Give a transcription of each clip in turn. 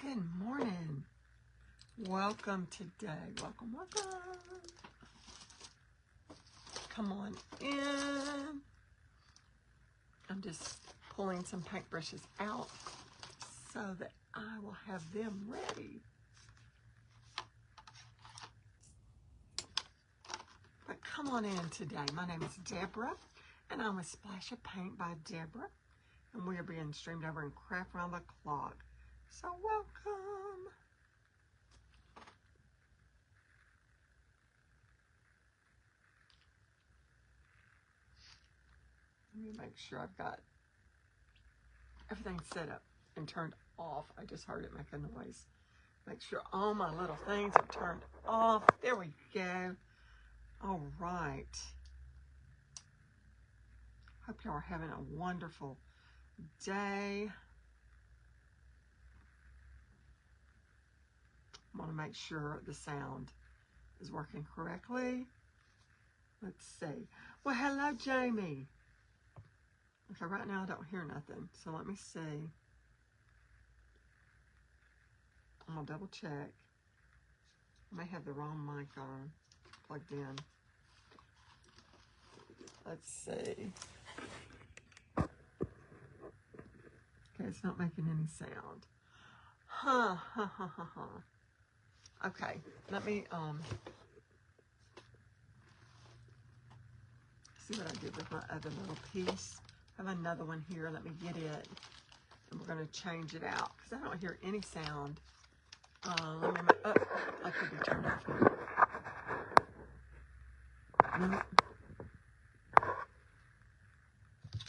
Good morning. Welcome today. Welcome. Come on in. I'm just pulling some paintbrushes out so that I will have them ready. But come on in today. My name is Deborah, and I'm a Splash of Paint by Deborah, and we are being streamed over in Craft Round the Clock. So welcome. Let me make sure I've got everything set up and turned off. I just heard it make a noise. Make sure all my little things are turned off. There we go. All right. Hope y'all are having a wonderful day. I want to make sure the sound is working correctly. Let's see. Well, hello, Jamie. Okay, right now I don't hear nothing, so let me see. I'm gonna double check. I may have the wrong mic on, plugged in. Let's see. Okay, it's not making any sound. Okay, let me see what I did with my other little piece. I have another one here. Let me get it, and we're going to change it out because I don't hear any sound. Let me make, oh, I could be turned off here.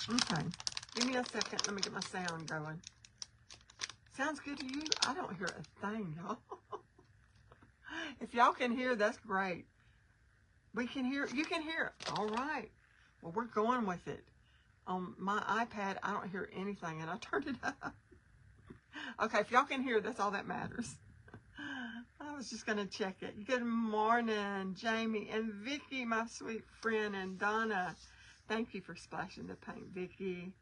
Okay, give me a second. Let me get my sound going. Sounds good to you? I don't hear a thing, y'all. If y'all can hear, that's great. We can hear. You can hear. All right. Well, we're going with it. On my iPad, I don't hear anything, and I turned it up. Okay, if y'all can hear, that's all that matters. I was just going to check it. Good morning, Jamie and Vicky, my sweet friend, and Donna. Thank you for splashing the paint, Vicky.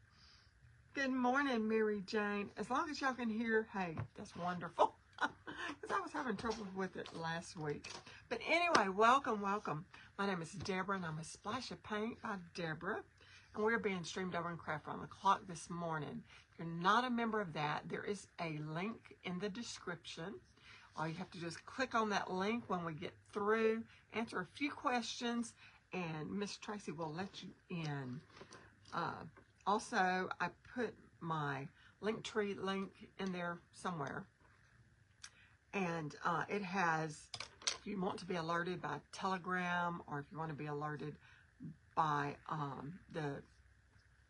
Good morning, Mary Jane. As long as y'all can hear, hey, that's wonderful. Because I was having trouble with it last week. But anyway, welcome. My name is Deborah, and I'm a Splash of Paint by Deborah. And we're being streamed over in Craft Round the Clock this morning. If you're not a member of that, there is a link in the description. All you have to do is click on that link when we get through, answer a few questions, and Miss Tracy will let you in. Also, I put my Linktree link in there somewhere. And it has, if you want to be alerted by Telegram, or if you want to be alerted by the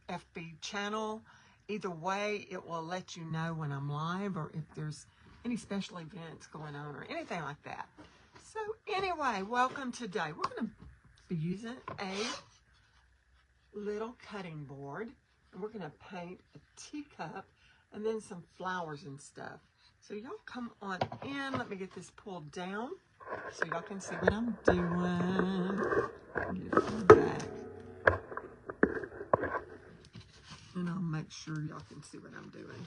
FB channel, either way, it will let you know when I'm live or if there's any special events going on or anything like that. So anyway, welcome today. We're going to be using a little cutting board, and we're going to paint a teacup and then some flowers and stuff. So y'all come on in. Let me get this pulled down so y'all can see what I'm doing. Get it back. And I'll make sure y'all can see what I'm doing.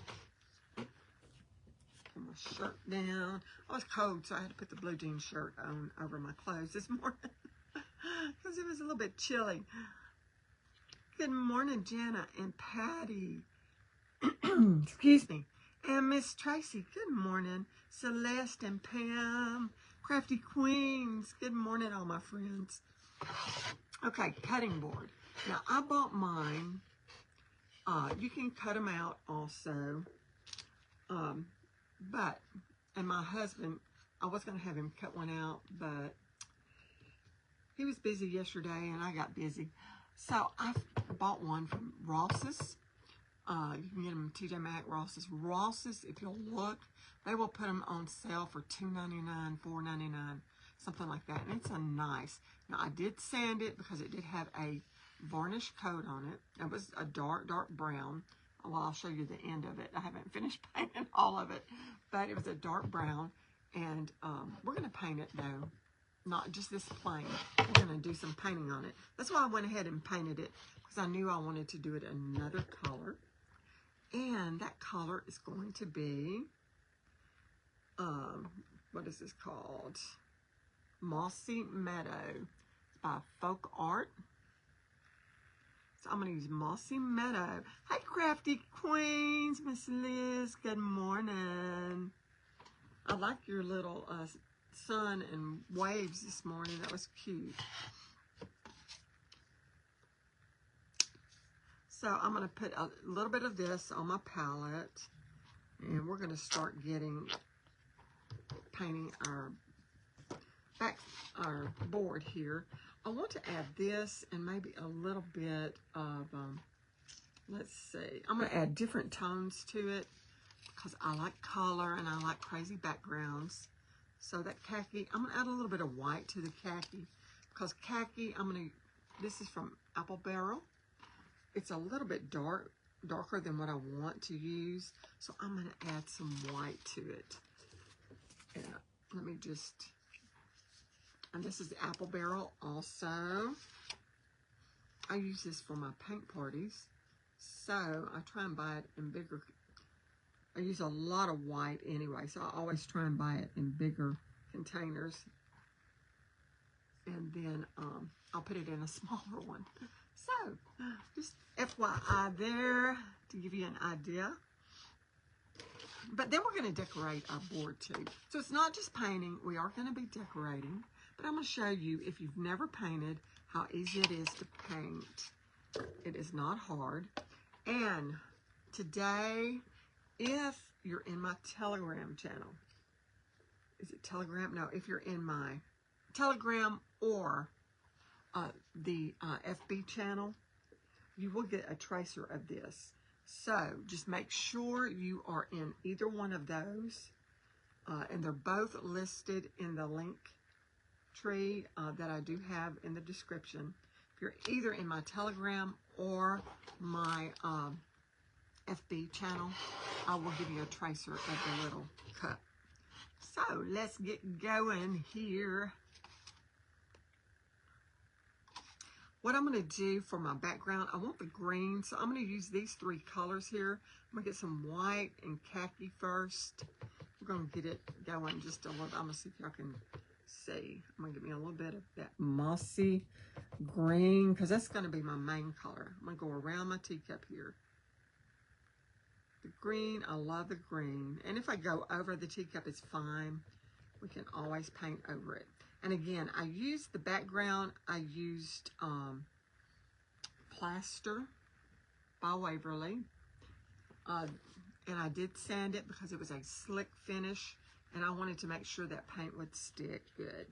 Put my shirt down. Oh, it's cold, so I had to put the blue jean shirt on over my clothes this morning because it was a little bit chilly. Good morning, Jana and Patty. Excuse me. And Miss Tracy, good morning. Celeste and Pam, Crafty Queens, good morning, all my friends. Okay, cutting board. Now, I bought mine. You can cut them out also. And my husband, I was going to have him cut one out, but he was busy yesterday, and I got busy. So, I bought one from Ross's. You can get them in TJ Maxx, Ross's, if you'll look, they will put them on sale for $2.99, $4.99, something like that. And it's a nice. Now, I did sand it because it did have a varnish coat on it. It was a dark brown. Well, I'll show you the end of it. I haven't finished painting all of it, but it was a dark brown. And we're going to paint it, though. Not just this plain. We're going to do some painting on it. That's why I went ahead and painted it, because I knew I wanted to do it another color. And that color is going to be what is this called? Mossy Meadow by Folk Art. So I'm going to use Mossy Meadow. Hi, Crafty Queens, Miss Liz. Good morning. I like your little sun and waves this morning. That was cute. So I'm going to put a little bit of this on my palette, and we're going to start painting our board here. I want to add this and maybe a little bit of, let's see, I'm going to add different tones to it because I like color and I like crazy backgrounds. So that khaki, I'm going to add a little bit of white to the khaki because khaki, this is from Apple Barrel. It's a little bit darker than what I want to use. So I'm going to add some white to it. And let me just, and this is the Apple Barrel also. I use this for my paint parties. So I try and buy it in bigger, I use a lot of white anyway. So I always try and buy it in bigger containers. And then I'll put it in a smaller one. So, just FYI there to give you an idea. But then we're going to decorate our board too. So it's not just painting, we are going to be decorating. But I'm going to show you, if you've never painted, how easy it is to paint. It is not hard. And today, if you're in my Telegram channel, is it Telegram? No, if you're in my Telegram or the FB channel, you will get a tracer of this. So just make sure you are in either one of those, and they're both listed in the link tree that I do have in the description. If you're either in my Telegram or my FB channel, I will give you a tracer of the little cup. So let's get going here. What I'm going to do for my background, I want the green, so I'm going to use these three colors here. I'm going to get some white and khaki first. We're going to get it going just a little. I'm going to see if y'all can see. I'm going to get me a little bit of that mossy green, because that's going to be my main color. I'm going to go around my teacup here. The green, I love the green. And if I go over the teacup, it's fine. We can always paint over it. And again, I used the background, I used plaster by Waverly. And I did sand it because it was a slick finish. And I wanted to make sure that paint would stick good.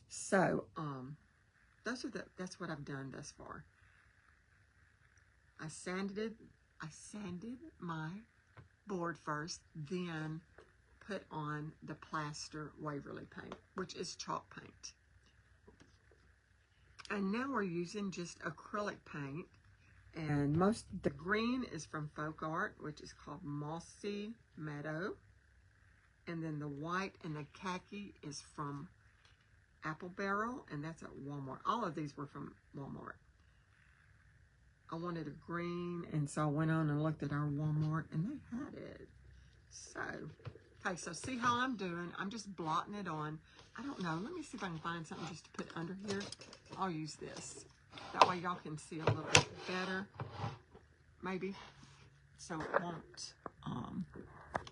So, that's what I've done thus far. I sanded my board first, then put on the plaster Waverly paint, which is chalk paint. And now we're using just acrylic paint. And the green is from Folk Art, which is called Mossy Meadow. And then the white and the khaki is from Apple Barrel, and that's at Walmart. All of these were from Walmart. I wanted a green, and so I went on and looked at our Walmart, and they had it. So, okay, so see how I'm doing. I'm just blotting it on. I don't know. Let me see if I can find something just to put under here. I'll use this. That way y'all can see a little bit better, maybe. So it won't, I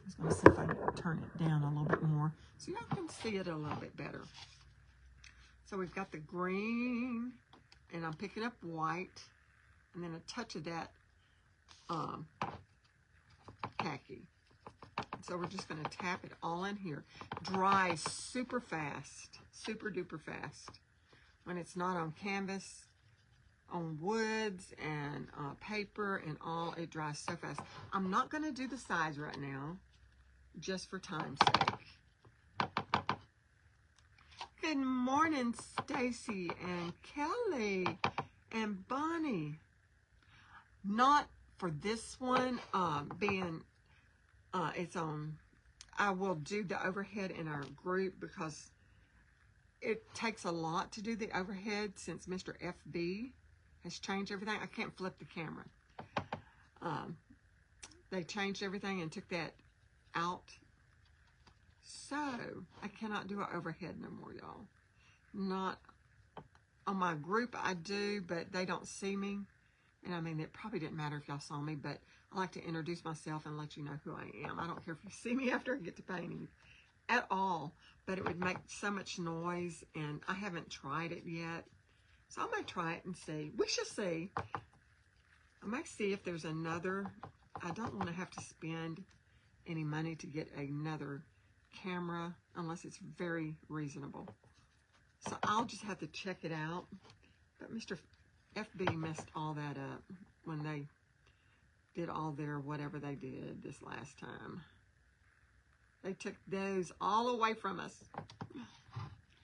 was going to see if I can turn it down a little bit more so y'all can see it a little bit better. So we've got the green, and I'm picking up white, and then a touch of that khaki. So we're just going to tap it all in here. Dry super fast, super duper fast. When it's not on canvas, on woods and paper and all, it dries so fast. I'm not going to do the sides right now, just for time's sake. Good morning, Stacy and Kelly and Bonnie. Not for this one, it's on, I will do the overhead in our group because it takes a lot to do the overhead since Mr. FB has changed everything. I can't flip the camera. They changed everything and took that out. So, I cannot do an overhead no more, y'all. Not on my group, I do, but they don't see me. And I mean, it probably didn't matter if y'all saw me, but I like to introduce myself and let you know who I am. I don't care if you see me after I get to painting at all, but it would make so much noise, and I haven't tried it yet. So I might try it and see. We shall see. I might see if there's another. I don't want to have to spend any money to get another camera unless it's very reasonable. So I'll just have to check it out. But Mr. FB messed all that up when they did all their whatever they did this last time. They took those all away from us.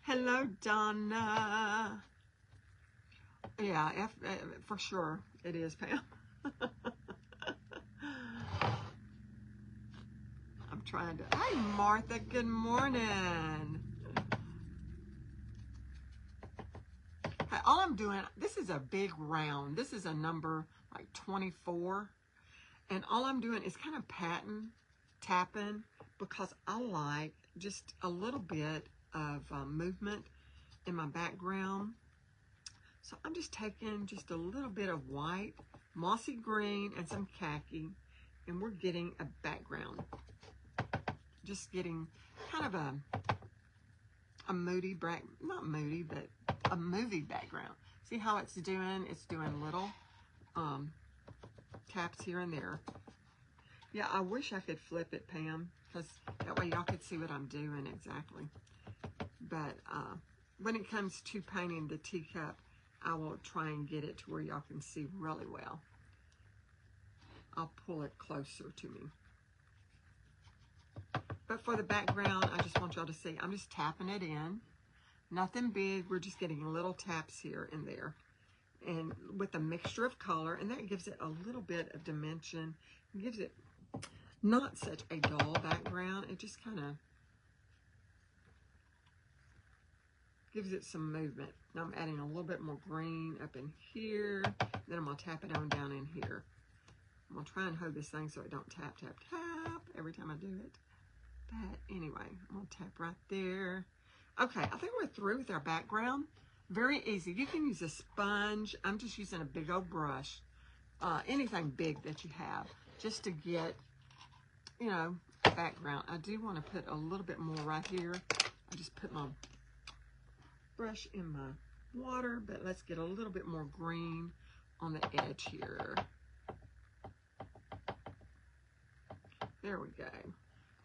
Hello, Donna. Yeah, for sure it is, Pam. I'm trying to. Hey, Martha. Good morning. Hey, all I'm doing. This is a big round. This is a number like 24, and all I'm doing is kind of tapping, because I like just a little bit of movement in my background. So I'm just taking just a little bit of white, mossy green, and some khaki, and we're getting a background. Just getting kind of a moody, not moody, but a movie background. See how it's doing? It's doing little taps here and there. Yeah, I wish I could flip it, Pam, because that way y'all could see what I'm doing exactly. But when it comes to painting the teacup, I will try and get it to where y'all can see really well. I'll pull it closer to me. But for the background, I just want y'all to see, I'm just tapping it in. Nothing big, we're just getting little taps here and there. And with a mixture of color, and that gives it a little bit of dimension. It gives it not such a dull background. It just kind of gives it some movement. Now I'm adding a little bit more green up in here. Then I'm going to tap it on down in here. I'm going to try and hold this thing so it don't tap, tap, tap every time I do it. But anyway, I'm going to tap right there. Okay, I think we're through with our background. Very easy. You can use a sponge. I'm just using a big old brush. Anything big that you have, just to get, you know, background. I do want to put a little bit more right here. I just put my brush in my water, but let's get a little bit more green on the edge here. There we go.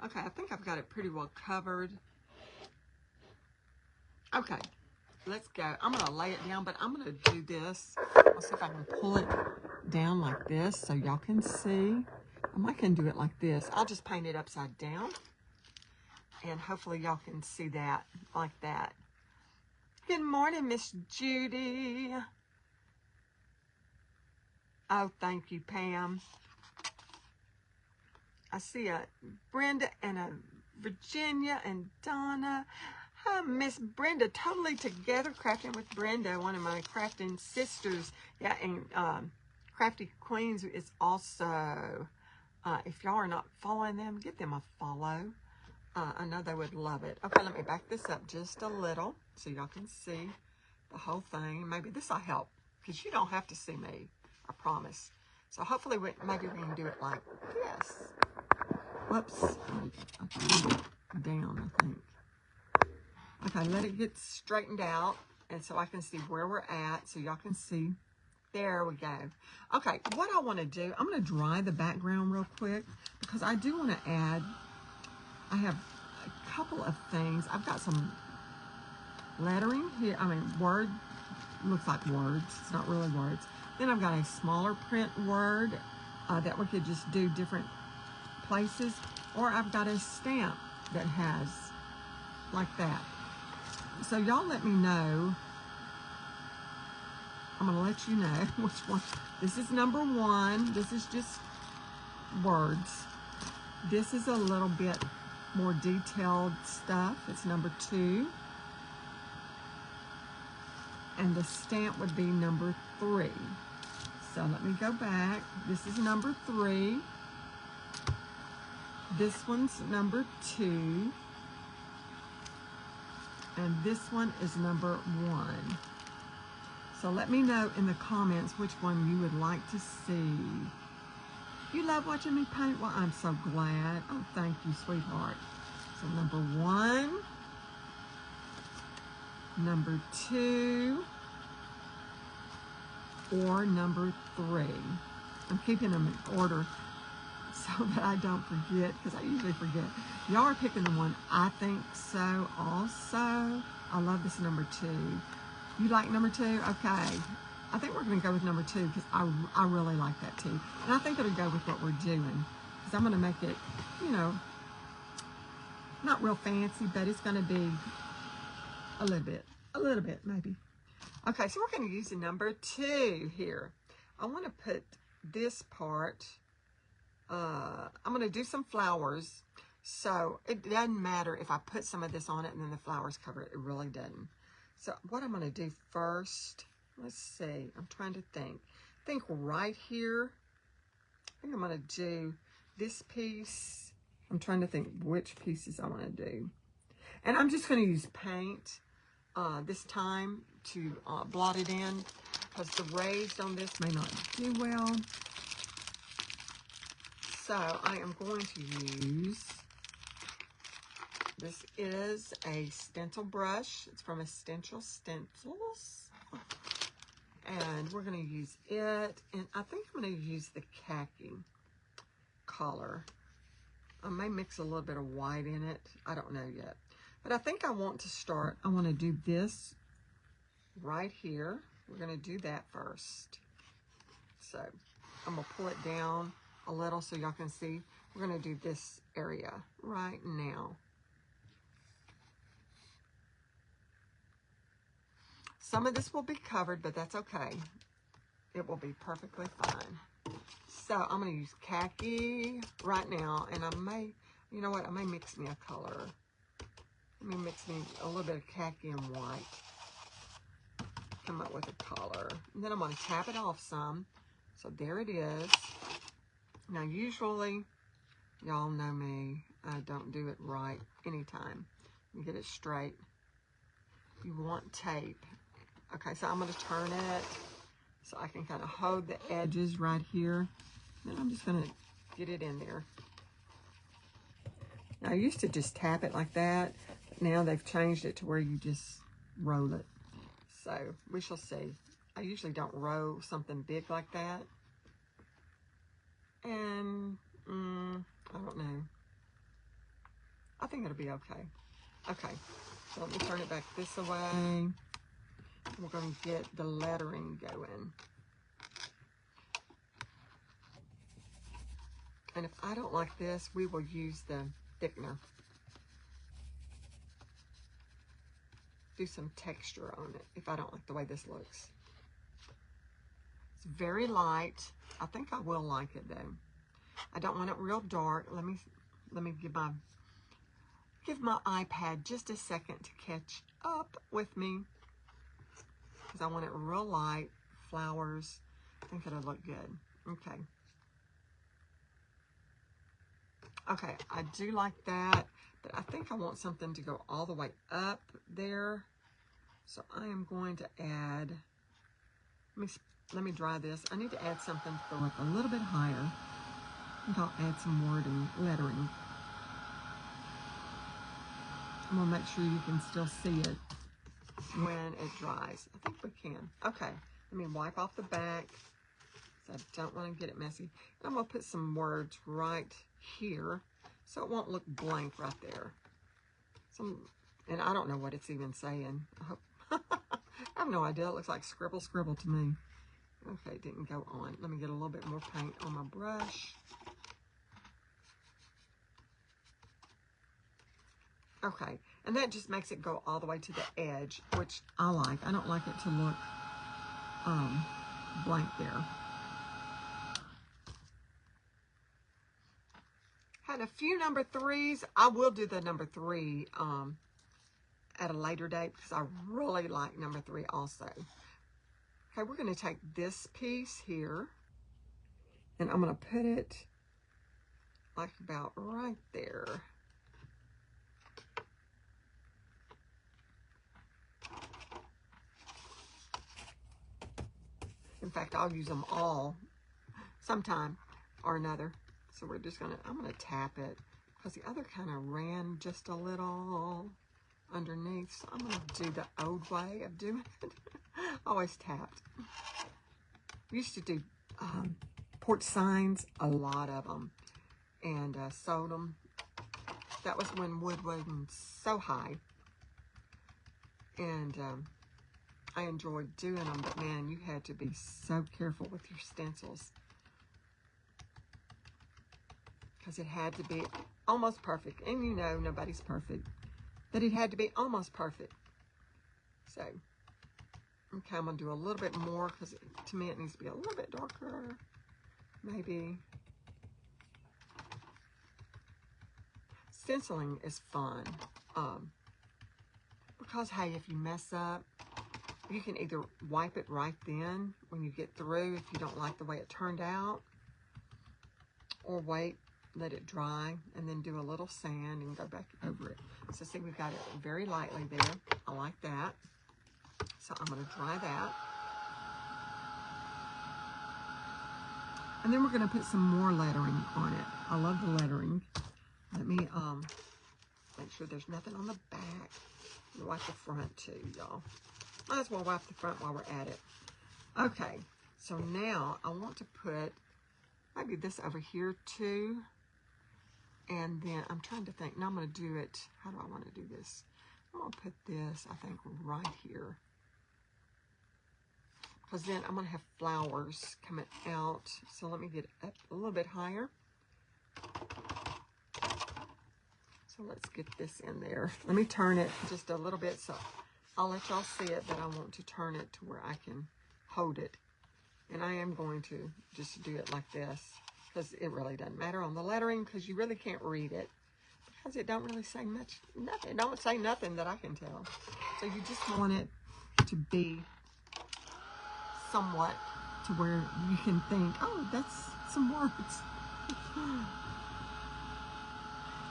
Okay, I think I've got it pretty well covered. Okay, let's go. I'm going to lay it down, but I'm going to do this. I'll see if I can pull it down like this so y'all can see. I might can do it like this. I'll just paint it upside down, and hopefully y'all can see that like that. Good morning, Miss Judy. Oh, thank you, Pam. I see a Brenda and a Virginia and Donna. Hi, Miss Brenda, totally together, crafting with Brenda, one of my crafting sisters. Yeah, and Crafty Queens is also, if y'all are not following them, give them a follow. I know they would love it. Okay, let me back this up just a little so y'all can see the whole thing. Maybe this will help, because you don't have to see me, I promise. So hopefully maybe we can do it like this. Whoops. I put it down, I think. Okay, let it get straightened out, and so I can see where we're at, so y'all can see. There we go. Okay, what I want to do, I'm going to dry the background real quick, because I do want to add, I have a couple of things. I've got some lettering here, word, looks like words. It's not really words. Then I've got a smaller print word that we could just do different places, or I've got a stamp that has like that. So y'all let me know. I'm going to let you know which one. This is number 1. This is just words. This is a little bit more detailed stuff. It's number 2. And the stamp would be number 3. So let me go back. This is number 3. This one's number 2. And this one is number 1. So let me know in the comments which one you would like to see. You love watching me paint? Well, I'm so glad. Oh, thank you, sweetheart. So number 1, number 2, or number 3. I'm keeping them in order so that I don't forget, because I usually forget. Y'all are picking the one I think so also. I love this number 2. You like number 2? Okay. I think we're going to go with number 2 because I really like that too. And I think it'll go with what we're doing, because I'm going to make it, you know, not real fancy, but it's going to be a little bit maybe. Okay, so we're going to use the number 2 here. I want to put this part, I'm going to do some flowers. So it doesn't matter if I put some of this on it and then the flowers cover it. It really doesn't. So what I'm going to do first, let's see, I'm trying to think right here. I think I'm going to do this piece. I'm trying to think which pieces I want to do. And I'm just going to use paint this time to blot it in, because the raised on this may not do well. So I am going to use, this is a stencil brush. It's from Essential Stencils. And we're going to use it. And I think I'm going to use the khaki color. I may mix a little bit of white in it. I don't know yet. But I think I want to start, I want to do this right here. We're going to do that first. So I'm going to pull it down a little so y'all can see. We're going to do this area right now. Some of this will be covered, but that's okay. It will be perfectly fine. So I'm going to use khaki right now, and I may, you know what, I may mix me a color. Let me mix me a little bit of khaki and white. Come up with a color. And then I'm going to tap it off some. So there it is. Now usually, y'all know me, I don't do it right anytime. You get it straight. You want tape. Okay, so I'm going to turn it so I can kind of hold the edges right here. Then I'm just going to get it in there. Now, I used to just tap it like that. But now they've changed it to where you just roll it. So we shall see. I usually don't roll something big like that. And I don't know. I think it'll be okay. Okay, so let me turn it back this way. We're going to get the lettering going. And if I don't like this, we will use the thickener. Do some texture on it if I don't like the way this looks. It's very light. I think I will like it though. I don't want it real dark. Let me give my iPad just a second to catch up with me, because I want it real light. Flowers. I think it'll look good. Okay. Okay, I do like that, but I think I want something to go all the way up there. So I am going to add, let me dry this. I need to add something to go up a little bit higher. I think I'll add some wording, lettering. I'm gonna make sure you can still see it when it dries. I think we can. Okay, let me wipe off the back, because I don't want to get it messy. And I'm gonna put some words right here, so it won't look blank right there. And I don't know what it's even saying. I hope I have no idea. It looks like scribble to me. Okay, it didn't go on. Let me get a little bit more paint on my brush. Okay, and that just makes it go all the way to the edge, which I like. I don't like it to look blank there. Had a few number 3s. I will do the number 3 at a later date, because I really like number 3 also. Okay, we're going to take this piece here, and I'm going to put it like about right there. In fact, I'll use them all sometime or another. So we're just I'm gonna tap it because the other kind of ran just a little underneath. So I'm gonna do the old way of doing it. Always tapped. We used to do porch signs, a lot of them, and sold them. That was when wood wasn't so high, and I enjoyed doing them, but man, you had to be so careful with your stencils because it had to be almost perfect, and you know nobody's perfect, but it had to be almost perfect. So, okay, I'm going to do a little bit more because to me it needs to be a little bit darker, maybe. Stenciling is fun because, hey, if you mess up, you can either wipe it right then when you get through if you don't like the way it turned out, or wait, let it dry, and then do a little sand and go back over it. So see, we've got it very lightly there. I like that. So I'm going to dry that. And then we're going to put some more lettering on it. I love the lettering. Let me make sure there's nothing on the back. Wipe the front too, y'all. Might as well wipe the front while we're at it. Okay, so now I want to put maybe this over here too. And then I'm trying to think. Now I'm going to do it. How do I want to do this? I'm going to put this, I think, right here. Because then I'm going to have flowers coming out. So let me get up a little bit higher. So let's get this in there. Let me turn it just a little bit. So I'll let y'all see it, but I want to turn it to where I can hold it. And I am going to just do it like this, because it really doesn't matter on the lettering, because you really can't read it, because it don't really say much, nothing. It don't say nothing that I can tell. So you just want it to be somewhat to where you can think, oh, that's some words.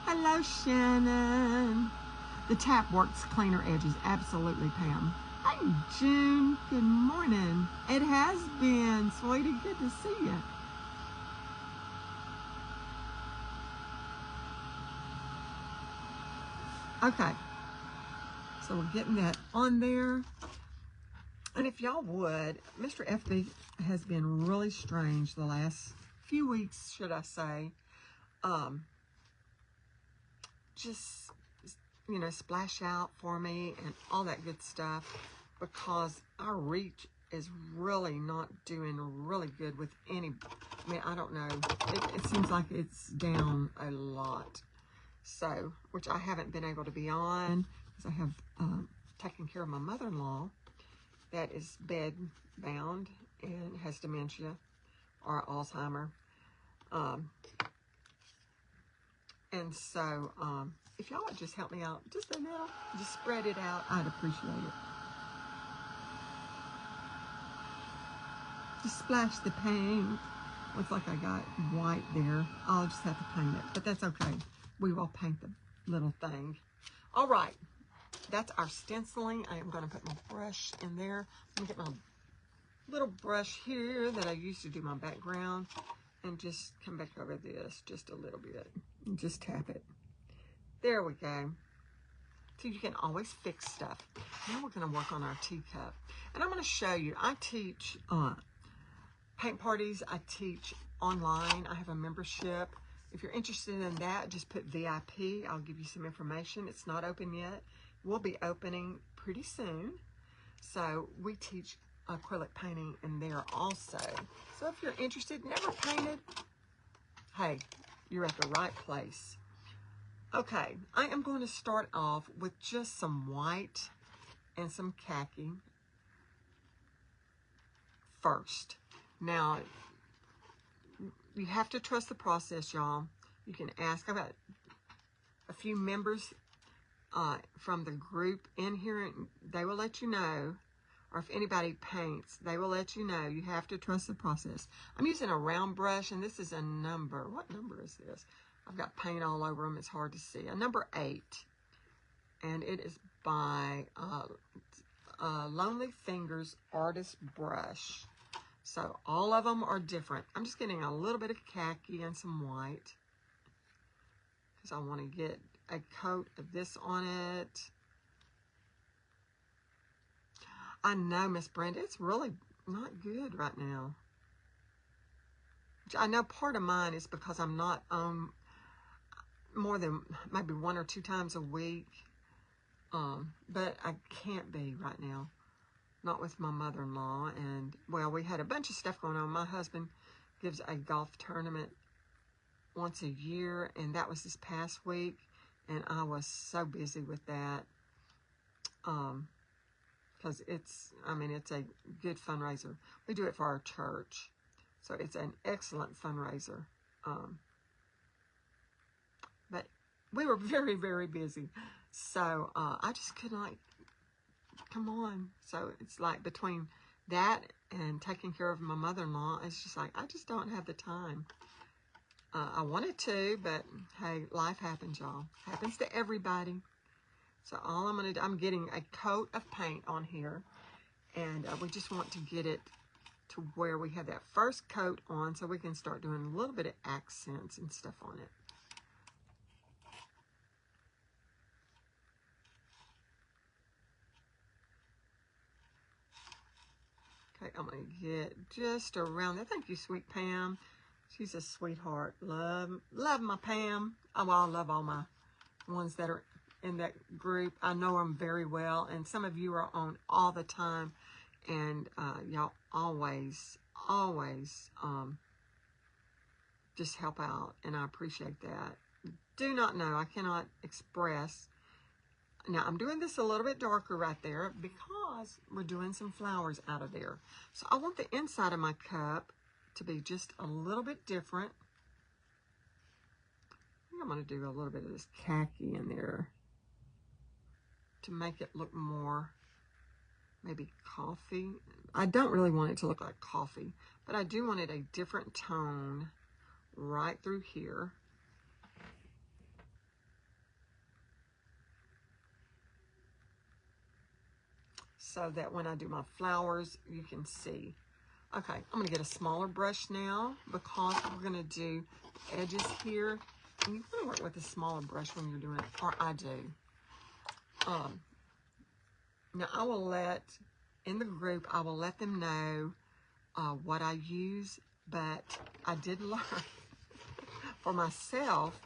Hello, Shannon. The tap works cleaner edges. Absolutely, Pam. Hey, June. Good morning. It has been, sweetie. Good to see you. Okay. So we're getting that on there. And if y'all would, Mr. FB has been really strange the last few weeks, should I say. Just, you know, splash out for me and all that good stuff, because our reach is really not doing really good with any, I mean, I don't know. It seems like it's down a lot. So, which I haven't been able to be on, because I have taken care of my mother-in-law that is bed-bound and has dementia or Alzheimer. And so, if y'all would just help me out just a little, just spread it out, I'd appreciate it. Just splash the paint. Looks like I got white there. I'll just have to paint it, but that's okay. We will paint the little thing. All right, that's our stenciling. I am going to put my brush in there. Let me get my little brush here that I used to do my background, and just come back over this just a little bit and just tap it. There we go. So you can always fix stuff. Now we're going to work on our teacup. And I'm going to show you, I teach paint parties. I teach online. I have a membership. If you're interested in that, just put VIP. I'll give you some information. It's not open yet. We'll be opening pretty soon. So we teach acrylic painting in there also. So if you're interested, never painted, hey, you're at the right place. Okay, I am going to start off with just some white and some khaki first. Now, you have to trust the process, y'all. You can ask. I've got a few members from the group in here, and they will let you know. Or if anybody paints, they will let you know. You have to trust the process. I'm using a round brush, and this is a number. What number is this? I've got paint all over them. It's hard to see. A number 8. And it is by Lonely Fingers Artist Brush. So all of them are different. I'm just getting a little bit of khaki and some white because I want to get a coat of this on it. I know, Miss Brenda, it's really not good right now. I know part of mine is because I'm not more than maybe 1 or 2 times a week. But I can't be right now. Not with my mother-in-law. And, well, we had a bunch of stuff going on. My husband gives a golf tournament once a year, and that was this past week. And I was so busy with that. Because it's a good fundraiser. We do it for our church. So it's an excellent fundraiser. But we were very, very busy. So I just could not, come on. So it's like between that and taking care of my mother-in-law, it's just like, I just don't have the time. I wanted to, but hey, life happens, y'all. Happens to everybody. So all I'm going to do, I'm getting a coat of paint on here. And we just want to get it to where we have that first coat on so we can start doing a little bit of accents and stuff on it. Okay, I'm going to get just around there. Thank you, sweet Pam. She's a sweetheart. Love my Pam. Oh, well, I love all my ones that are in that group. I know them very well, and some of you are on all the time, and y'all always just help out, and I appreciate that. Do not know. I cannot express. Now, I'm doing this a little bit darker right there because we're doing some flowers out of there. So I want the inside of my cup to be just a little bit different. I think I'm going to do a little bit of this khaki in there to make it look more maybe coffee. I don't really want it to look like coffee, but I do want it a different tone right through here. So that when I do my flowers, you can see. Okay, I'm going to get a smaller brush now because we're going to do edges here. And you want to work with a smaller brush when you're doing it, or I do. Now, I will let, in the group, I will let them know what I use, but I did learn for myself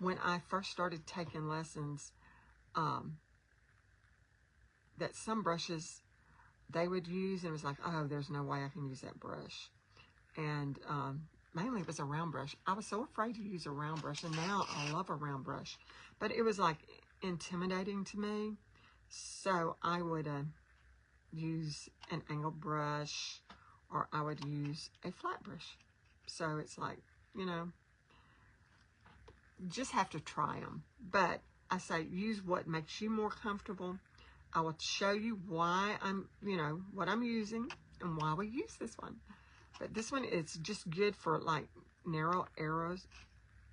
when I first started taking lessons that some brushes they would use, and it was like, oh, there's no way I can use that brush. And mainly it was a round brush. I was so afraid to use a round brush, and now I love a round brush. But it was like intimidating to me. So I would use an angled brush, or I would use a flat brush. So it's like, you know, just have to try them. But I say use what makes you more comfortable. I will show you why I'm, you know, what I'm using and why we use this one. But this one is just good for like narrow areas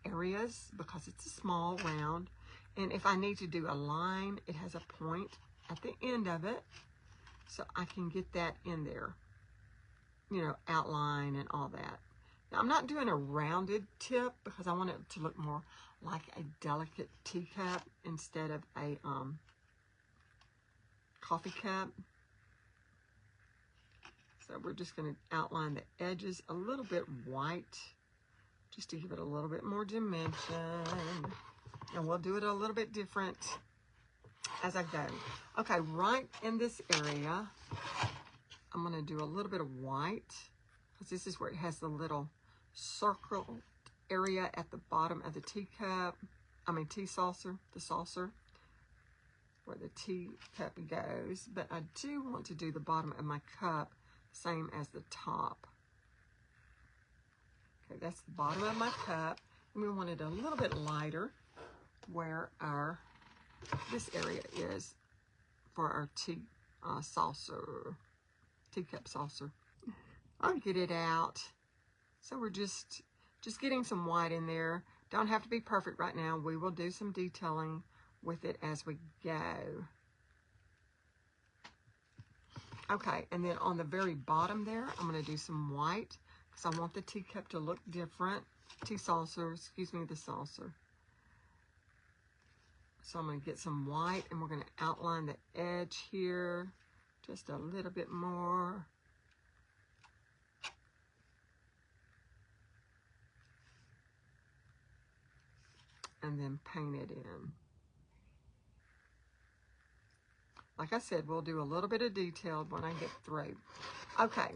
because it's a small round. And if I need to do a line, it has a point at the end of it. So I can get that in there, you know, outline and all that. Now, I'm not doing a rounded tip because I want it to look more like a delicate teacup instead of a coffee cup. So we're just going to outline the edges a little bit white just to give it a little bit more dimension. And we'll do it a little bit different as I go. Okay, right in this area, I'm going to do a little bit of white because this is where it has the little circle area at the bottom of the teacup. Tea saucer, the saucer, where the teacup goes. But I do want to do the bottom of my cup same as the top. Okay, that's the bottom of my cup. And we want it a little bit lighter where this area is for our teacup saucer. I'll get it out. So we're just getting some white in there. Don't have to be perfect right now. We will do some detailing with it as we go. Okay, and then on the very bottom there, I'm going to do some white because I want the teacup to look different. The saucer. So I'm going to get some white, and we're going to outline the edge here just a little bit more. And then paint it in. Like I said, we'll do a little bit of detailed when I get through. Okay,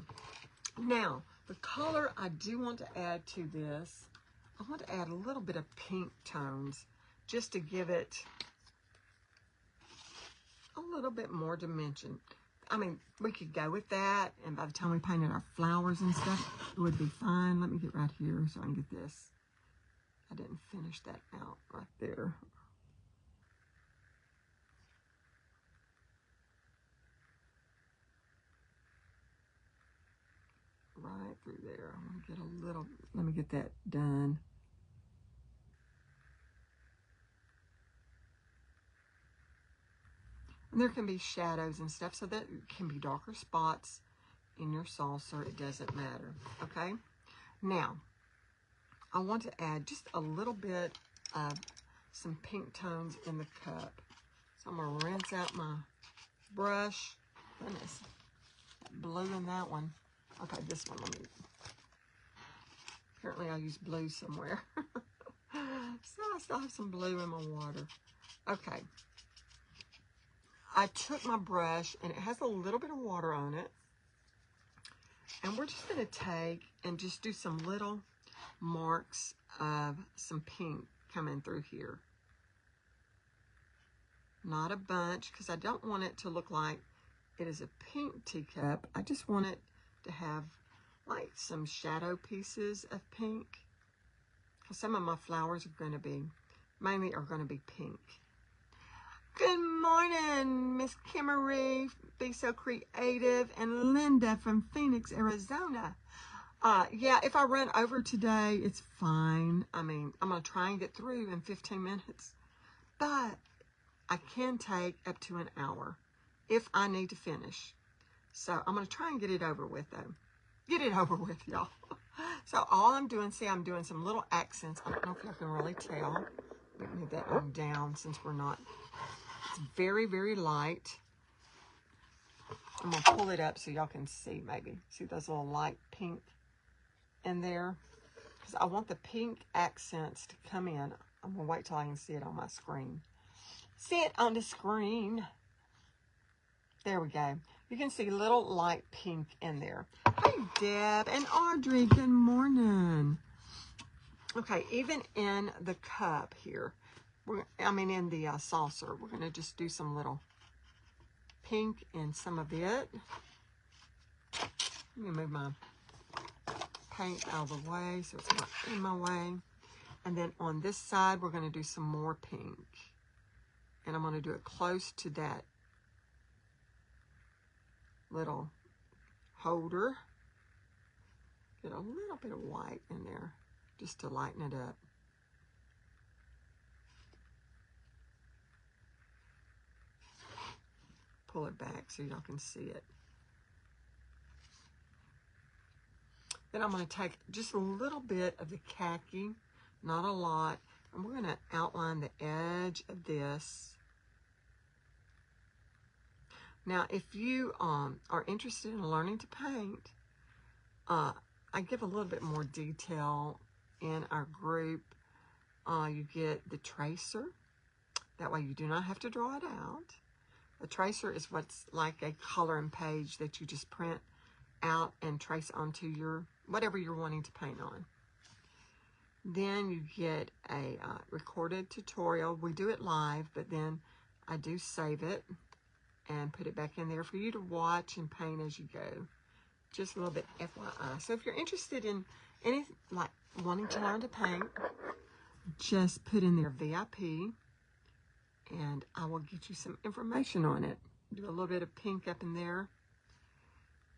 now the color I do want to add to this, I want to add a little bit of pink tones just to give it a little bit more dimension. I mean, we could go with that, and by the time we painted our flowers and stuff, it would be fine. Let me get right here so I can get this. I didn't finish that out right there. Right through there. I'm going to get a little, let me get that done. And there can be shadows and stuff, so that can be darker spots in your saucer. It doesn't matter, okay? Now, I want to add just a little bit of some pink tones in the cup. So I'm going to rinse out my brush. Goodness, blue in that one. Okay, this one, apparently I used blue somewhere. So I still have some blue in my water. Okay. I took my brush, and it has a little bit of water on it. And we're just going to take and just do some little marks of some pink coming through here. Not a bunch, because I don't want it to look like it is a pink teacup. I just want it to have like some shadow pieces of pink. Because some of my flowers are going to be, mainly are going to be pink. Good morning, Miss Kimmery, Be So Creative, and Linda from Phoenix, Arizona. Yeah, if I run over today, it's fine. I mean, I'm going to try and get through in 15 minutes. But I can take up to an hour if I need to finish. So I'm going to try and get it over with, though. Get it over with, y'all. So all I'm doing, see, I'm doing some little accents. I don't know if y'all can really tell. Let me move that one down since we're not. It's very, very light. I'm going to pull it up so y'all can see, maybe. See those little light pink in there? Because I want the pink accents to come in. I'm going to wait till I can see it on my screen. See it on the screen. There we go. You can see little light pink in there. Hey, Deb and Audrey, good morning. Okay, even in the cup here, in the saucer, we're going to just do some little pink in some of it. Let me move my paint out of the way so it's not in my way. And then on this side, we're going to do some more pink. And I'm going to do it close to that little holder. Get a little bit of white in there just to lighten it up. Pull it back so y'all can see it. Then I'm going to take just a little bit of the khaki, not a lot, and we're going to outline the edge of this. Now, if you are interested in learning to paint, I give a little bit more detail in our group. You get the tracer. That way you do not have to draw it out. The tracer is what's like a coloring page that you just print out and trace onto your, whatever you're wanting to paint on. Then you get a recorded tutorial. We do it live, but then I do save it and put it back in there for you to watch and paint as you go. Just a little bit FYI. So if you're interested in anything, like wanting to learn to paint, just put in there VIP, and I will get you some information on it. Do a little bit of pink up in there,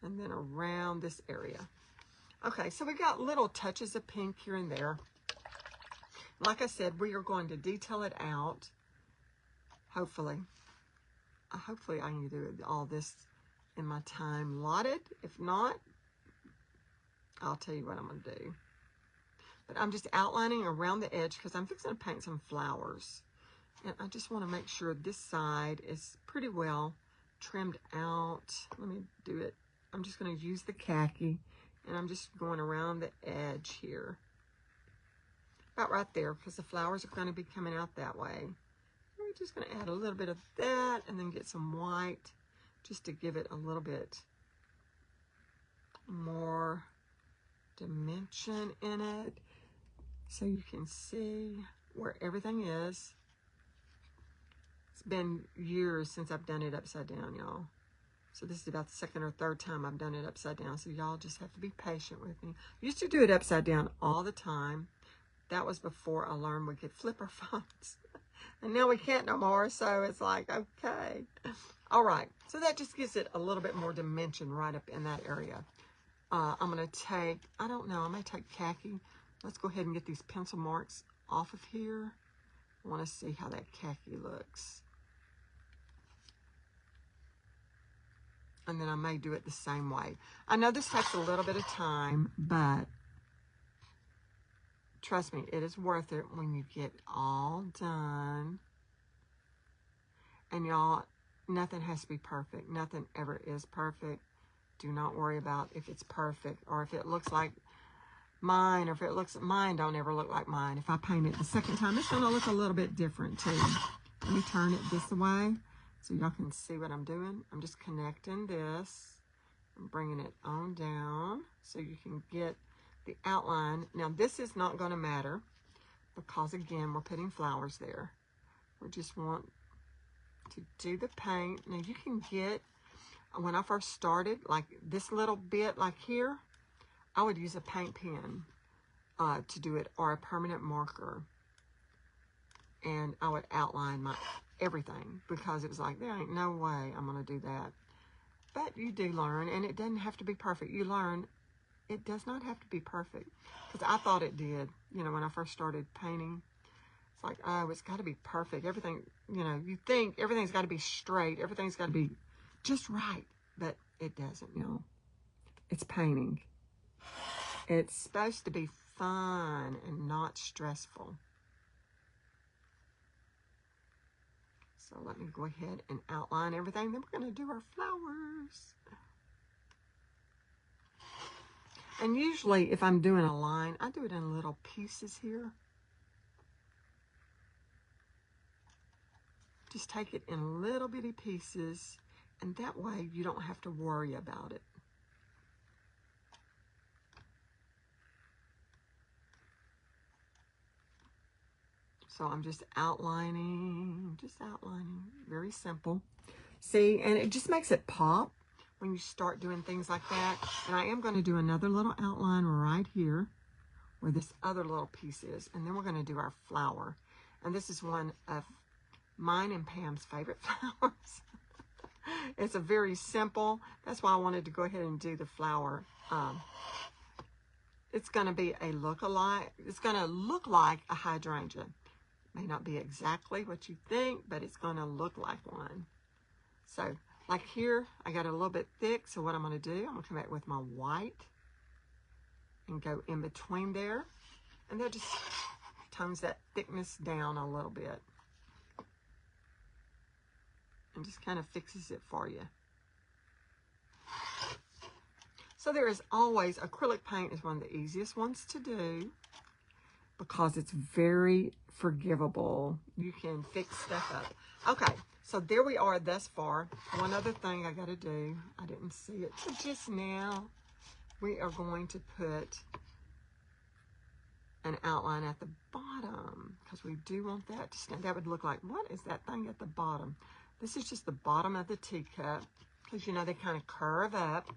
and then around this area. Okay, so we got little touches of pink here and there. Like I said, we are going to detail it out, hopefully. Hopefully I can do all this in my time allotted. If not, I'll tell you what I'm going to do. But I'm just outlining around the edge because I'm fixing to paint some flowers. And I just want to make sure this side is pretty well trimmed out. Let me do it. I'm just going to use the khaki, and I'm just going around the edge here. About right there, because the flowers are going to be coming out that way. We're just going to add a little bit of that and then get some white just to give it a little bit more dimension in it so you can see where everything is. It's been years since I've done it upside down, y'all. So this is about the second or third time I've done it upside down, so y'all just have to be patient with me. I used to do it upside down all the time. That was before I learned we could flip our phones. And now we can't no more, so it's like, okay. All right, so that just gives it a little bit more dimension right up in that area. I'm going to take, I don't know, I may take khaki. Let's go ahead and get these pencil marks off of here. I want to see how that khaki looks. And then I may do it the same way. I know this takes a little bit of time, but trust me, it is worth it when you get all done. And y'all, nothing has to be perfect. Nothing ever is perfect. Do not worry about if it's perfect or if it looks like mine, or if it looks, mine don't ever look like mine. If I paint it the second time, it's gonna look a little bit different too. Let me turn it this way so y'all can see what I'm doing. I'm just connecting this and bringing it on down so you can get the outline. Now this is not going to matter because again we're putting flowers there. We just want to do the paint. Now you can get, when I first started, like this little bit like here, I would use a paint pen to do it, or a permanent marker, and I would outline my everything because it was like, there ain't no way I'm going to do that. But you do learn, and it doesn't have to be perfect. You learn it does not have to be perfect, because I thought it did, you know, when I first started painting. It's like, oh, it's got to be perfect. Everything, you know, you think everything's got to be straight. Everything's got to be just right, but it doesn't, you know. It's painting. It's supposed to be fun and not stressful. So let me go ahead and outline everything. Then we're going to do our flowers. And usually if I'm doing a line, I do it in little pieces here. Just take it in little bitty pieces, and that way you don't have to worry about it. So I'm just outlining, very simple. See, and it just makes it pop when you start doing things like that. And I am going to do another little outline right here where this other little piece is. And then we're going to do our flower. And this is one of mine and Pam's favorite flowers. It's a very simple, that's why I wanted to go ahead and do the flower. It's going to be a look-alike. It's going to look like a hydrangea. May not be exactly what you think, but it's going to look like one. So, like here, I got it a little bit thick, so what I'm going to do, I'm going to come back with my white and go in between there, and that just tones that thickness down a little bit and just kind of fixes it for you. So there is always, acrylic paint is one of the easiest ones to do because it's very forgivable. You can fix stuff up. Okay, so there we are thus far. One other thing I got to do, I didn't see it till just now. We are going to put an outline at the bottom because we do want that to stand. That would look like, what is that thing at the bottom? This is just the bottom of the teacup because, you know, they kind of curve up.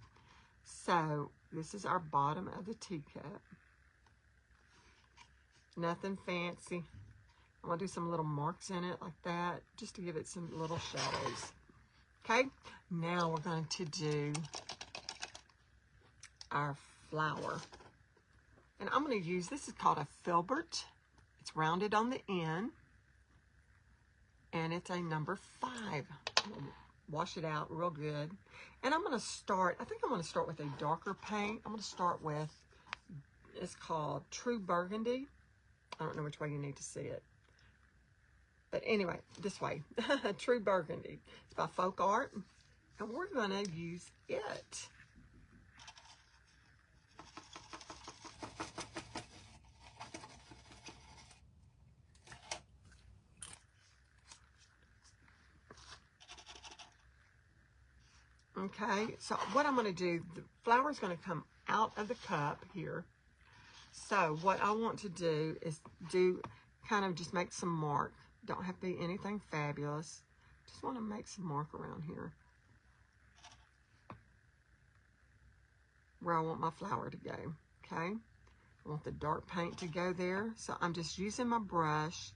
So this is our bottom of the teacup. Nothing fancy. I'm going to do some little marks in it like that, just to give it some little shadows. Okay, now we're going to do our flower. And I'm going to use, this is called a filbert. It's rounded on the end. And it's a number 5. wash it out real good. And I'm going to start, I think I'm going to start with a darker paint. I'm going to start with, it's called True Burgundy. I don't know which way you need to see it. But anyway, this way. True Burgundy. It's by Folk Art. And we're going to use it. Okay, so what I'm going to do, the flower is going to come out of the cup here. So what I want to do is kind of just make some mark. Don't have to be anything fabulous. Just want to make some mark around here where I want my flower to go, okay? I want the dark paint to go there. So I'm just using my brush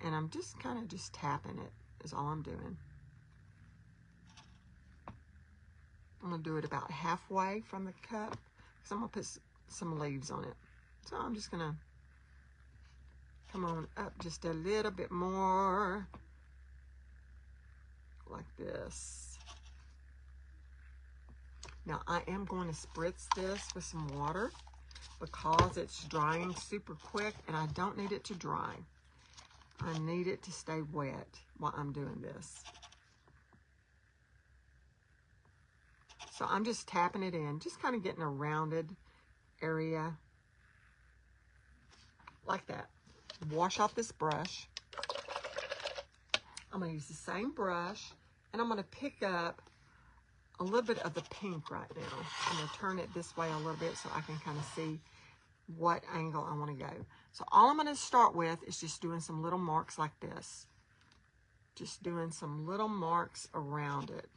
and I'm just kind of just tapping it is all I'm doing. I'm going to do it about halfway from the cup because I'm going to put some leaves on it. So I'm just going to come on up just a little bit more like this. Now I am going to spritz this with some water because it's drying super quick and I don't need it to dry. I need it to stay wet while I'm doing this. So I'm just tapping it in, just kind of getting a rounded area like that. Wash off this brush. I'm going to use the same brush and I'm going to pick up a little bit of the pink right now. I'm going to turn it this way a little bit so I can kind of see what angle I want to go. So all I'm going to start with is just doing some little marks like this. Just doing some little marks around it.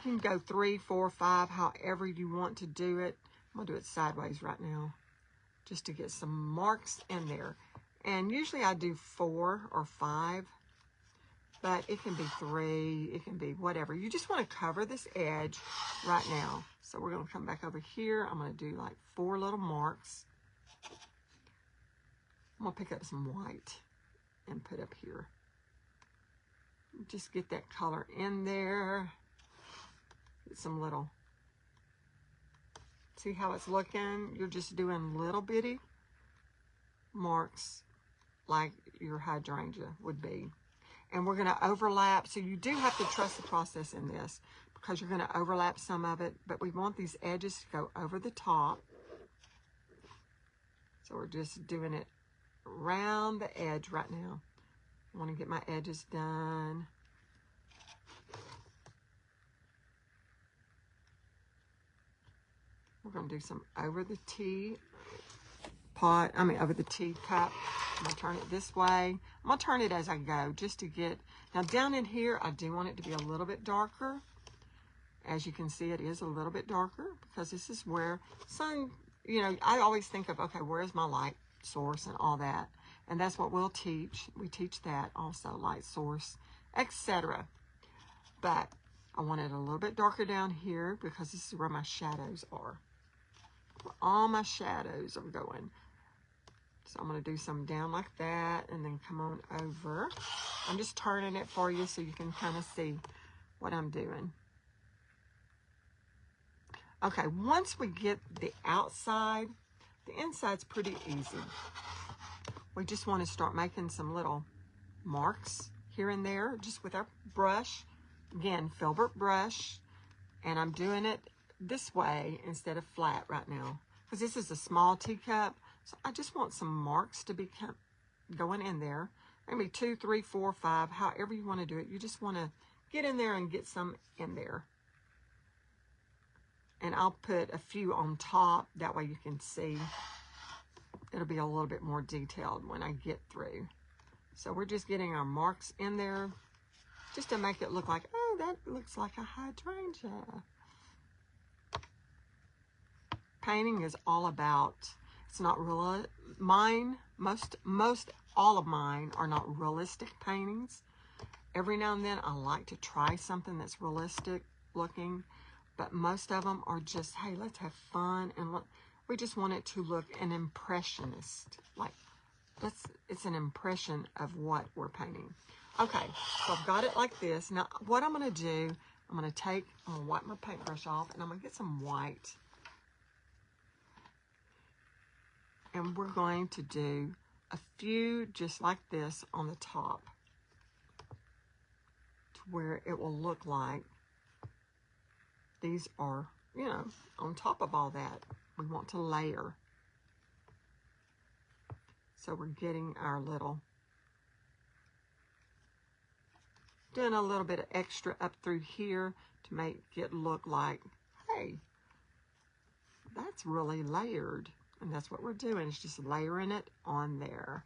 You can go 3, 4, 5, however you want to do it. I'm going to do it sideways right now just to get some marks in there. And usually I do 4 or 5, but it can be 3, it can be whatever. You just want to cover this edge right now. So we're going to come back over here. I'm going to do like 4 little marks. I'm going to pick up some white and put up here. Just get that color in there. Get some little, see how it's looking? You're just doing little bitty marks like your hydrangea would be. And we're going to overlap. So you do have to trust the process in this because you're going to overlap some of it, but we want these edges to go over the top. So we're just doing it around the edge right now. I want to get my edges done. We're going to do some over the tea pot, over the tea cup. I'm going to turn it this way. I'm going to turn it as I go just to get, now down in here, I do want it to be a little bit darker. As you can see, it is a little bit darker because this is where sun, I always think of, okay, where's my light source and all that. And that's what we'll teach. We teach that also, light source, etc. But I want it a little bit darker down here because this is where my shadows are. Where all my shadows are going. So I'm going to do some down like that and then come on over. I'm just turning it for you so you can kind of see what I'm doing. Okay, once we get the outside, the inside's pretty easy. We just want to start making some little marks here and there just with our brush. Again, filbert brush, and I'm doing it this way instead of flat right now because this is a small teacup, so I just want some marks to be going in there. Maybe 2, 3, 4, 5, however you want to do it. You just want to get in there and get some in there. And I'll put a few on top, that way you can see. It'll be a little bit more detailed when I get through. So we're just getting our marks in there just to make it look like, oh, that looks like a hydrangea. Painting is all about, it's not real, most all of mine are not realistic paintings. Every now and then I like to try something that's realistic looking, but most of them are just, hey, let's have fun, and we just want it to look an impressionist, like it's an impression of what we're painting. Okay, so I've got it like this. Now, what I'm going to do, I'm going to wipe my paintbrush off, and I'm going to get some white. And we're going to do a few just like this on the top to where it will look like these are, you know, on top of all that. We want to layer. So we're getting our little, doing a little bit of extra up through here to make it look like, hey, that's really layered. And that's what we're doing, is just layering it on there.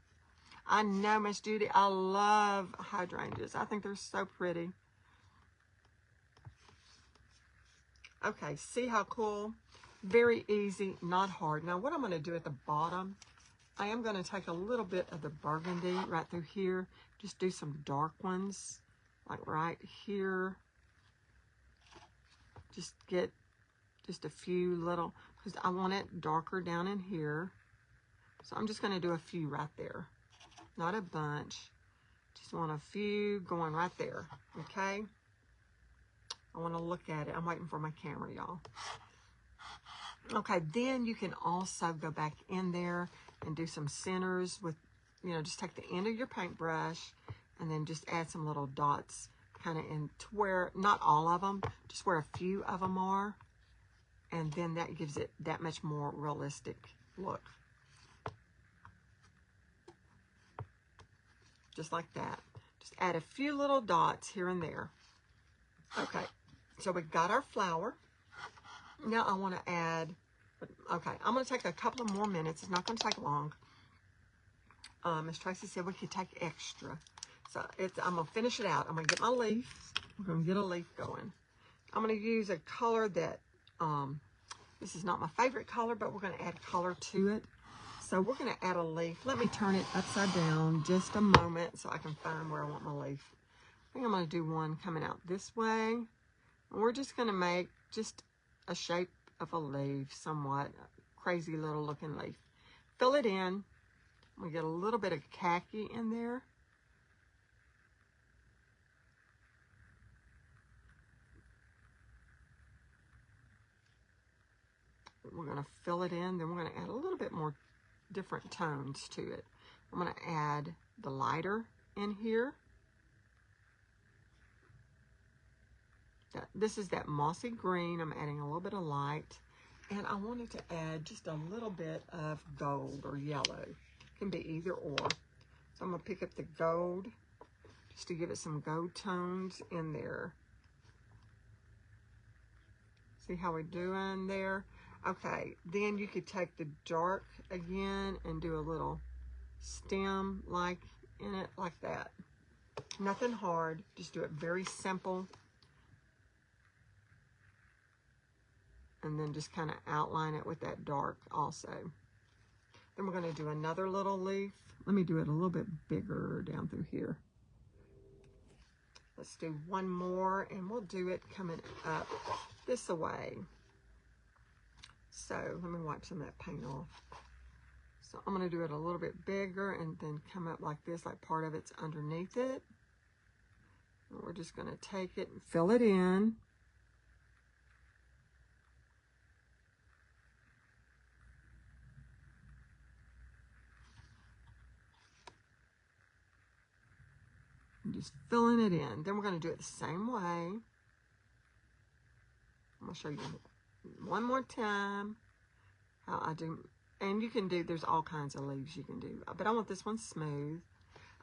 I know, Miss Judy, I love hydrangeas. I think they're so pretty. Okay, see how cool? Very easy, not hard. Now what I'm going to do at the bottom, I am going to take a little bit of the burgundy right through here. Just do some dark ones, like right here. Just get just a few little, because I want it darker down in here. So I'm just going to do a few right there. Not a bunch. Just want a few going right there. Okay? I want to look at it. I'm waiting for my camera, y'all. Okay, then you can also go back in there and do some centers with, you know, just take the end of your paintbrush and then just add some little dots kind of in to where, not all of them, just where a few of them are. And then that gives it that much more realistic look. Just like that. Just add a few little dots here and there. Okay, so we've got our flower. Now I want to add, okay, I'm going to take a couple of more minutes. It's not going to take long. Miss Tracy said we could take extra. So I'm going to finish it out. I'm going to get my leaf. We're going to get a leaf going. I'm going to use a color that, this is not my favorite color, but we're going to add color to it. So we're going to add a leaf. Let me turn it upside down just a moment so I can find where I want my leaf. I think I'm going to do one coming out this way. And we're just going to make just a shape of a leaf, somewhat crazy little looking leaf. Fill it in. We get a little bit of khaki in there. We're going to fill it in. Then we're going to add a little bit more different tones to it. I'm going to add the lighter in here. This is that mossy green. I'm adding a little bit of light. And I wanted to add just a little bit of gold or yellow. It can be either or. So I'm going to pick up the gold just to give it some gold tones in there. See how we're doing there? Okay, then you could take the dark again and do a little stem like in it, like that. Nothing hard, just do it very simple. And then just kind of outline it with that dark also. Then we're going to do another little leaf. Let me do it a little bit bigger down through here. Let's do one more, and we'll do it coming up this way. So let me wipe some of that paint off. So I'm going to do it a little bit bigger and then come up like this, like part of it's underneath it. And we're just going to take it and fill it in. And just filling it in. Then we're going to do it the same way. I'm going to show you one more time how I do. And you can do, there's all kinds of leaves you can do. But I want this one smooth.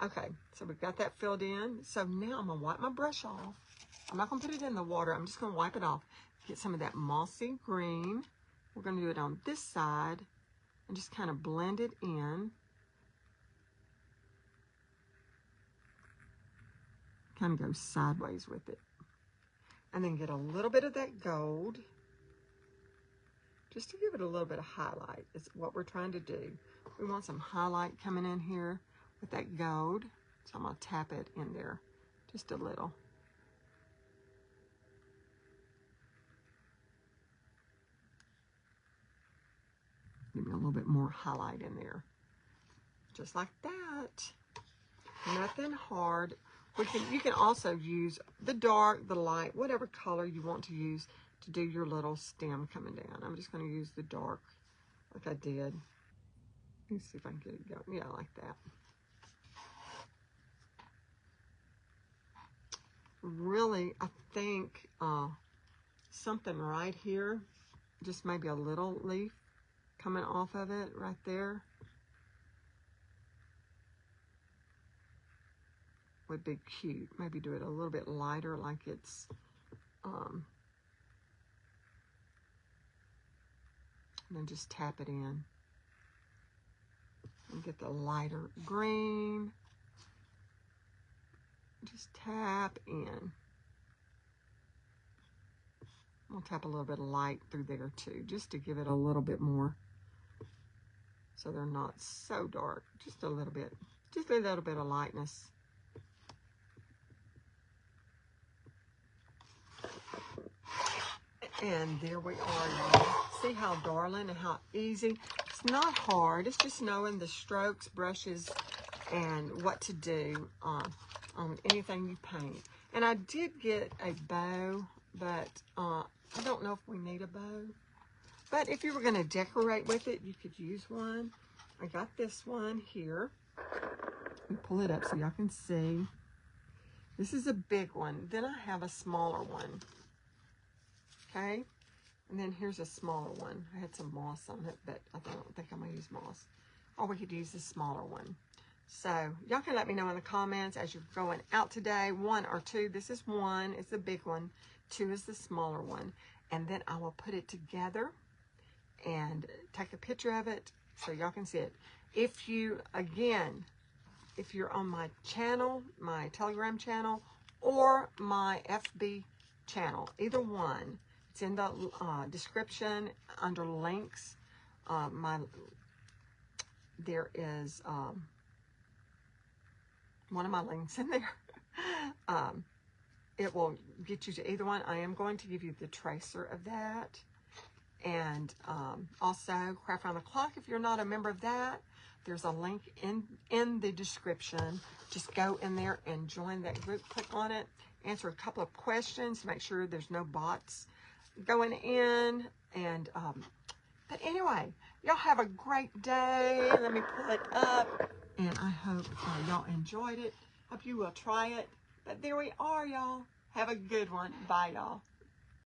Okay, so we've got that filled in. So now I'm going to wipe my brush off. I'm not going to put it in the water. I'm just going to wipe it off. Get some of that mossy green. We're going to do it on this side and just kind of blend it in. Kind of go sideways with it. And then get a little bit of that gold. Just to give it a little bit of highlight. It's what we're trying to do. We want some highlight coming in here with that gold. So I'm going to tap it in there just a little. Give me a little bit more highlight in there. Just like that. Nothing hard. You can also use the dark, the light, whatever color you want to use to do your little stem coming down. I'm just going to use the dark like I did. Let's see if I can get it going. Yeah, like that. Really, I think something right here, just maybe a little leaf coming off of it right there would be cute. Maybe do it a little bit lighter, like it's and then just tap it in and get the lighter green. Just tap in. I'll tap a little bit of light through there too, just to give it a little bit more, so they're not so dark. Just a little bit of lightness. And there we are, y'all. See how darling and how easy? It's not hard. It's just knowing the strokes, brushes, and what to do on anything you paint. And I did get a bow, but I don't know if we need a bow. But if you were going to decorate with it, you could use one. I got this one here. Let me pull it up so y'all can see. This is a big one. Then I have a smaller one. Okay? And then here's a smaller one. I had some moss on it, but I don't think I'm going to use moss. Or we could use the smaller one. So y'all can let me know in the comments as you're going out today, 1 or 2. This is 1, it's the big one. 2 is the smaller one. And then I will put it together and take a picture of it so y'all can see it. If you, again, if you're on my channel, my Telegram channel, or my FB channel, either one, it's in the description under links. There is one of my links in there. It will get you to either one. I am going to give you the tracer of that. And also Craft Around the Clock, if you're not a member of that, there's a link in the description. Just go in there and join that group. Click on it. Answer a couple of questions to make sure there's no bots going in. And but anyway, y'all have a great day. Let me pull it up. And I hope y'all enjoyed it. Hope you will try it. But there we are, y'all. Have a good one. Bye, y'all.